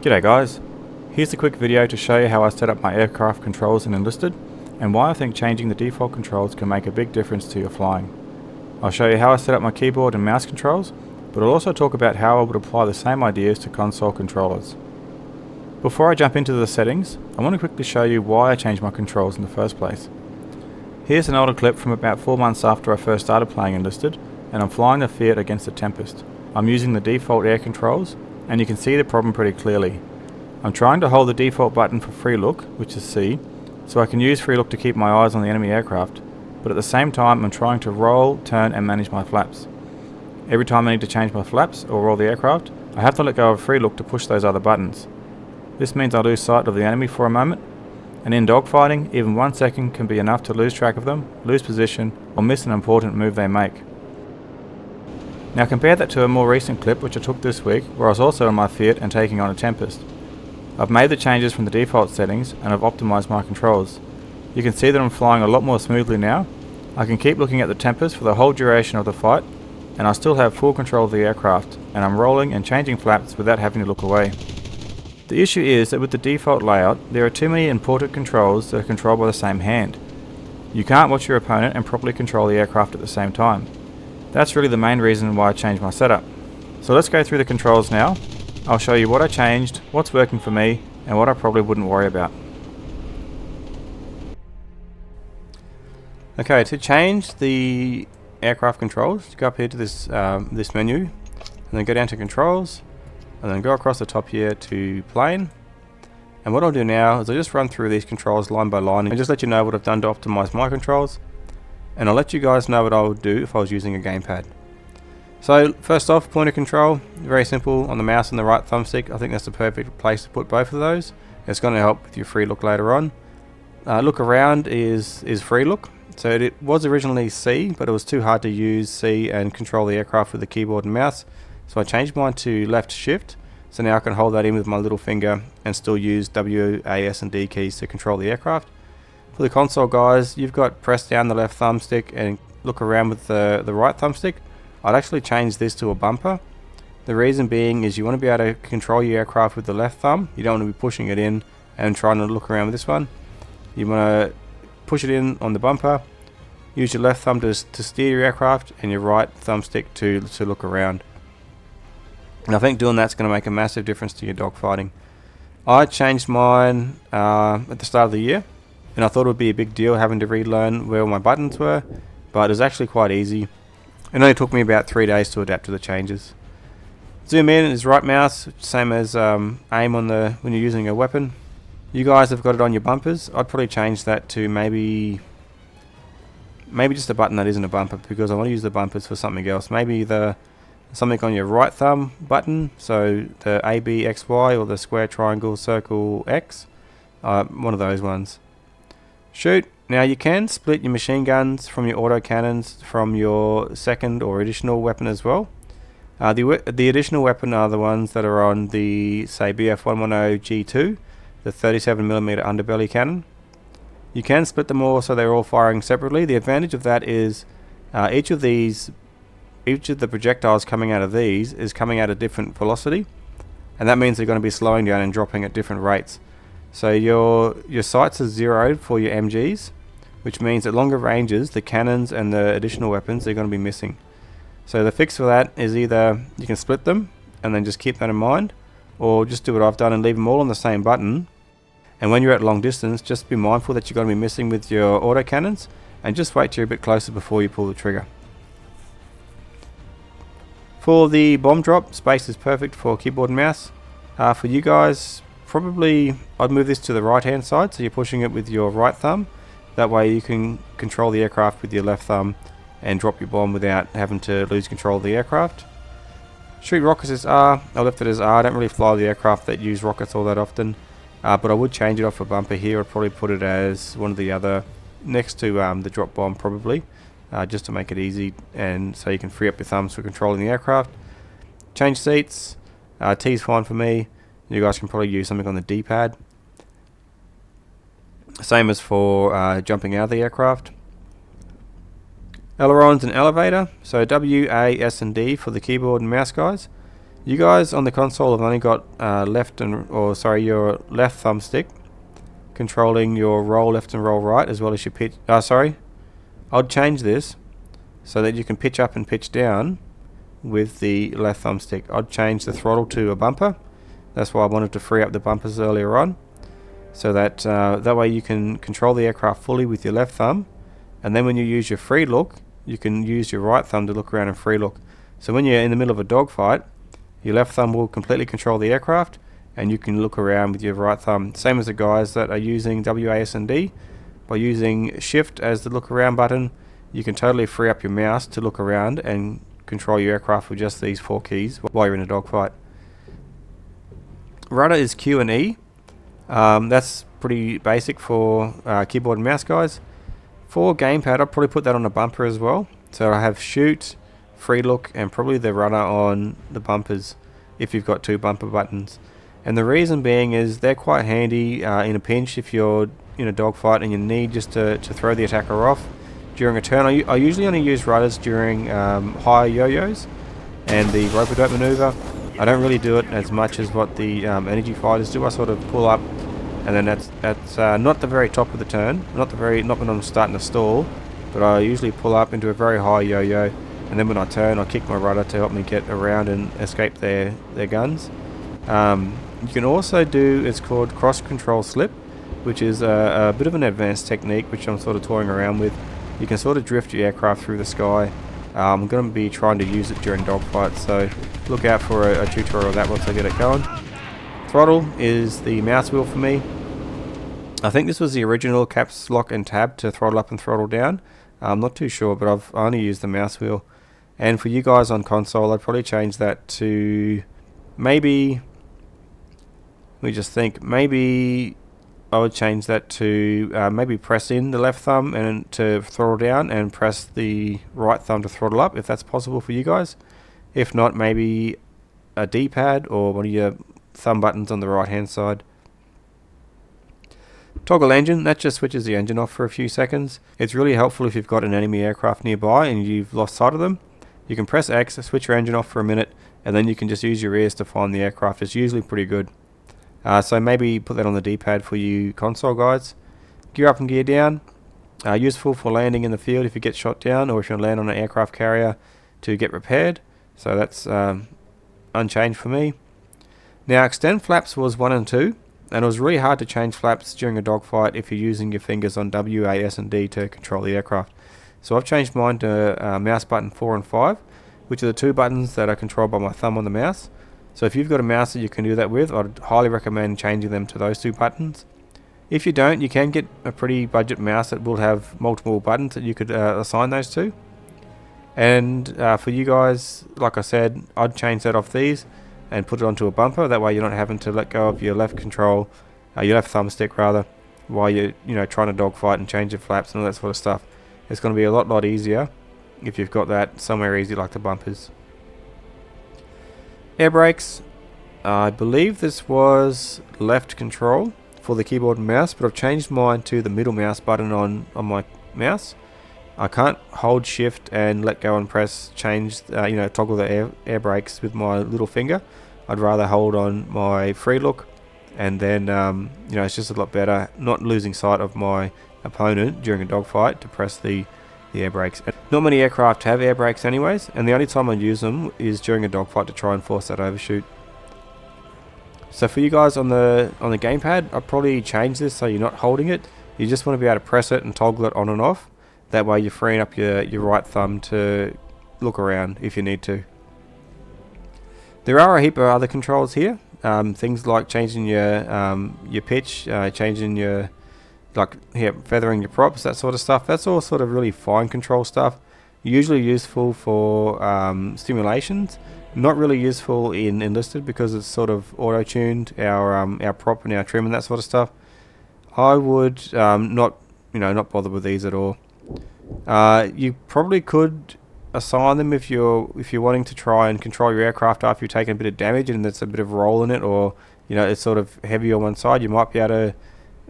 G'day guys, here's a quick video to show you how I set up my aircraft controls in Enlisted and why I think changing the default controls can make a big difference to your flying. I'll show you how I set up my keyboard and mouse controls, but I'll also talk about how I would apply the same ideas to console controllers. Before I jump into the settings, I want to quickly show you why I changed my controls in the first place. Here's an older clip from about 4 months after I first started playing Enlisted, and I'm flying a Fiat against a Tempest. I'm using the default air controls, and you can see the problem pretty clearly. I'm trying to hold the default button for free look, which is C, so I can use free look to keep my eyes on the enemy aircraft, but at the same time I'm trying to roll, turn and manage my flaps. Every time I need to change my flaps or roll the aircraft, I have to let go of free look to push those other buttons. This means I lose sight of the enemy for a moment, and in dogfighting, even 1 second can be enough to lose track of them, lose position, or miss an important move they make. Now compare that to a more recent clip which I took this week, where I was also in my Fiat and taking on a Tempest. I've made the changes from the default settings and I've optimised my controls. You can see that I'm flying a lot more smoothly now. I can keep looking at the Tempest for the whole duration of the fight, and I still have full control of the aircraft, and I'm rolling and changing flaps without having to look away. The issue is that with the default layout, there are too many important controls that are controlled by the same hand. You can't watch your opponent and properly control the aircraft at the same time. That's really the main reason why I changed my setup. So let's go through the controls now. I'll show you what I changed, what's working for me, and what I probably wouldn't worry about. Okay, to change the aircraft controls, go up here to this menu, and then go down to controls, and then go across the top here to plane. And what I'll do now is I'll just run through these controls line by line and just let you know what I've done to optimize my controls. And I'll let you guys know what I would do if I was using a gamepad. So first off, pointer control, very simple on the mouse and the right thumbstick. I think that's the perfect place to put both of those. It's going to help with your free look later on. Look around is free look. So it was originally C, but it was too hard to use C and control the aircraft with the keyboard and mouse. So I changed mine to left shift. So now I can hold that in with my little finger and still use W, A, S and D keys to control the aircraft. For the console guys, you've got press down the left thumbstick and look around with the right thumbstick. I'd actually change this to a bumper. The reason being is you want to be able to control your aircraft with the left thumb. You don't want to be pushing it in and trying to look around with this one. You want to push it in on the bumper, use your left thumb to steer your aircraft and your right thumbstick to look around. And I think doing that's going to make a massive difference to your dogfighting. I changed mine at the start of the year. And I thought it would be a big deal having to relearn where all my buttons were, but it was actually quite easy. It only took me about 3 days to adapt to the changes. Zoom in is right mouse, same as aim on when you're using a weapon. You guys have got it on your bumpers. I'd probably change that to maybe just a button that isn't a bumper, because I want to use the bumpers for something else. Maybe something on your right thumb button, so the A, B, X, Y, or the square, triangle, circle, X. One of those ones. Shoot. Now you can split your machine guns from your auto cannons from your second or additional weapon as well. The additional weapon are the ones that are on the, say, BF110 G2, the 37mm underbelly cannon. You can split them all so they're all firing separately. The advantage of that is each of the projectiles coming out of these is coming at a different velocity, and that means they're going to be slowing down and dropping at different rates. So your sights are zeroed for your MGs, which means at longer ranges, the cannons and the additional weapons, they're going to be missing. So the fix for that is either you can split them and then just keep that in mind, or just do what I've done and leave them all on the same button. And when you're at long distance, just be mindful that you're going to be missing with your auto cannons, and just wait till you're a bit closer before you pull the trigger. For the bomb drop, space is perfect for keyboard and mouse. For you guys, probably I'd move this to the right hand side, so you're pushing it with your right thumb. That way you can control the aircraft with your left thumb and drop your bomb without having to lose control of the aircraft. Shoot rockets is R. I left it as R. I don't really fly the aircraft that use rockets all that often, but I would change it off a bumper here. I'd probably put it as one of the other next to the drop bomb probably, just to make it easy and so you can free up your thumbs for controlling the aircraft. Change seats. T is fine for me. You guys can probably use something on the D-pad. Same as for jumping out of the aircraft. Ailerons and elevator. So W, A, S and D for the keyboard and mouse guys. You guys on the console have only got your left thumbstick controlling your roll left and roll right, as well as your pitch. I'd change this so that you can pitch up and pitch down with the left thumbstick. I'd change the throttle to a bumper. That's why I wanted to free up the bumpers earlier on, so that that way you can control the aircraft fully with your left thumb, and then when you use your free look, you can use your right thumb to look around and free look. So when you're in the middle of a dogfight, your left thumb will completely control the aircraft, and you can look around with your right thumb. Same as the guys that are using WASD. By using shift as the look around button, you can totally free up your mouse to look around and control your aircraft with just these 4 keys while you're in a dogfight. Rudder is Q and E. That's pretty basic for keyboard and mouse guys. For gamepad, I'll probably put that on a bumper as well. So I have shoot, free look, and probably the rudder on the bumpers if you've got 2 bumper buttons. And the reason being is they're quite handy in a pinch if you're in a dogfight and you need just to throw the attacker off during a turn. I usually only use rudders during high yo-yos and the rope-a-dope maneuver. I don't really do it as much as what the energy fighters do. I sort of pull up, and then that's not the very top of the turn, not when I'm starting to stall, but I usually pull up into a very high yo-yo, and then when I turn, I kick my rudder to help me get around and escape their guns. You can also do, it's called cross control slip, which is a bit of an advanced technique which I'm sort of toying around with. You can sort of drift your aircraft through the sky. I'm going to be trying to use it during dogfights, so look out for a tutorial of that once I get it going. Throttle is the mouse wheel for me. I think this was the original caps lock and tab to throttle up and throttle down. I'm not too sure, but I've only used the mouse wheel. And for you guys on console, I'd probably change that to maybe I would change that to maybe press in the left thumb and to throttle down, and press the right thumb to throttle up, if that's possible for you guys. If not, maybe a D-pad or one of your thumb buttons on the right hand side. Toggle engine, that just switches the engine off for a few seconds. It's really helpful if you've got an enemy aircraft nearby and you've lost sight of them. You can press X, switch your engine off for a minute, and then you can just use your ears to find the aircraft. It's usually pretty good. So maybe put that on the D-pad for you console guys. Gear up and gear down. Useful for landing in the field if you get shot down, or if you land on an aircraft carrier to get repaired. So that's unchanged for me. Now extend flaps was 1 and 2, and it was really hard to change flaps during a dogfight if you're using your fingers on W, A, S and D to control the aircraft. So I've changed mine to mouse button 4 and 5, which are the 2 buttons that are controlled by my thumb on the mouse. So if you've got a mouse that you can do that with, I'd highly recommend changing them to those 2 buttons. If you don't, you can get a pretty budget mouse that will have multiple buttons that you could assign those to. And for you guys, like I said, I'd change that off these and put it onto a bumper. That way you're not having to let go of your left control, your left thumbstick rather, while you're trying to dogfight and change your flaps and all that sort of stuff. It's going to be a lot easier if you've got that somewhere easy like the bumpers. Airbrakes, I believe this was left control for the keyboard and mouse, but I've changed mine to the middle mouse button on my mouse. I can't hold shift and let go and press toggle the airbrakes with my little finger. I'd rather hold on my free look, and then it's just a lot better not losing sight of my opponent during a dogfight to press the air brakes. Not many aircraft have air brakes anyways, and the only time I use them is during a dogfight to try and force that overshoot. So for you guys on the gamepad, I'd probably change this so you're not holding it. You just want to be able to press it and toggle it on and off. That way you're freeing up your right thumb to look around if you need to. There are a heap of other controls here. Things like changing your pitch, changing your feathering your props, that sort of stuff. That's all sort of really fine control stuff. Usually useful for stimulations. Not really useful in Enlisted because it's sort of auto-tuned our prop and our trim and that sort of stuff. I would not bother with these at all. You probably could assign them if you're wanting to try and control your aircraft after you've taken a bit of damage and there's a bit of roll in it, or it's sort of heavy on one side. You might be able to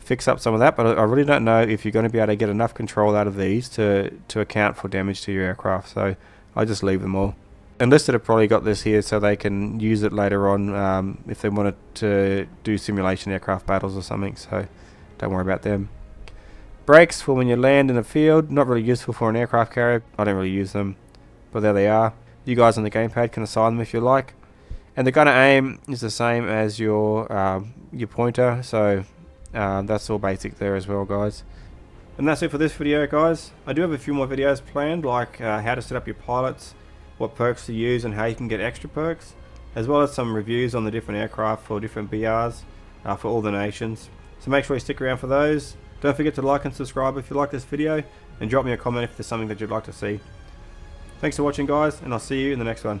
fix up some of that, but I really don't know if you're going to be able to get enough control out of these to account for damage to your aircraft, so I just leave them all. Enlisted have probably got this here so they can use it later on if they wanted to do simulation aircraft battles or something, so don't worry about them. Brakes for when you land in a field, not really useful for an aircraft carrier. I don't really use them, but there they are. You guys on the gamepad can assign them if you like. And the gunner aim is the same as your pointer, so that's all basic there as well, guys. And that's it for this video, guys. I do have a few more videos planned, like how to set up your pilots, what perks to use and how you can get extra perks, as well as some reviews on the different aircraft for different BRs for all the nations. So make sure you stick around for those. Don't forget to like and subscribe if you like this video, and drop me a comment if there's something that you'd like to see. Thanks for watching, guys, and I'll see you in the next one.